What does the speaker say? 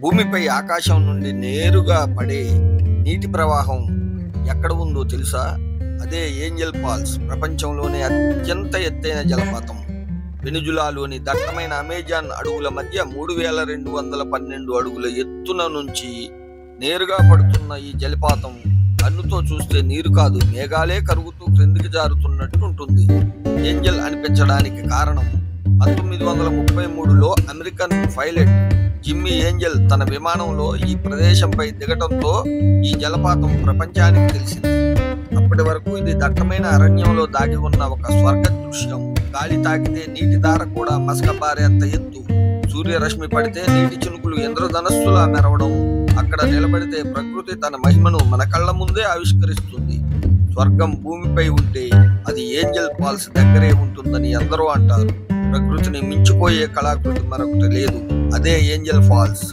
భూమిపై ఆకాశం నుండి నేరుగా పడే నీటి ప్రవాహం ఎక్కడ ఉందో తెలుసా? అదే ఏంజెల్ ఫాల్స్. ప్రపంచంలోనే అత్యంత ఎత్తైన జలపాతం. వెనుజులాలోని దట్టమైన అమెజాన్ అడవుల మధ్య 3212 అడుగుల ఎత్తున నుంచి నేరుగా పడుతున్న ఈ జలపాతం కన్నుతో చూస్తే నీరు కాదు, మేఘాలే కరుగుతూ క్రిందికి జారుతున్నట్టు ఉంటుంది. ఏంజెల్ అనిపించడానికి కారణం 1933లో అమెరికన్ పైలట్ జిమ్మీ ఏంజెల్ తన విమానంలో ఈ ప్రదేశంపై దిగటంతో ఈ జలపాతం ప్రపంచానికి తెలిసింది. అప్పటి వరకు ఇది దట్టమైన అరణ్యంలో దాగి ఉన్న ఒక స్వర్గ దృశ్యం. గాలి తాకితే నీటి ధార కూడా మసకబారేంత ఎత్తు. సూర్యరశ్మి పడితే నీటి చినుకులు ఇంద్రధనస్సులా మెరవడం, అక్కడ నిలబడితే ప్రకృతి తన మహిమను మన కళ్ళ ముందే ఆవిష్కరిస్తుంది. స్వర్గం భూమిపై ఉంటే అది ఏంజెల్ ఫాల్స్ దగ్గరే ఉంటుందని అందరూ అంటారు. ప్రకృతిని మించిపోయే కళాకృతి మరొకటి లేదు, అదే ఏంజెల్ ఫాల్స్.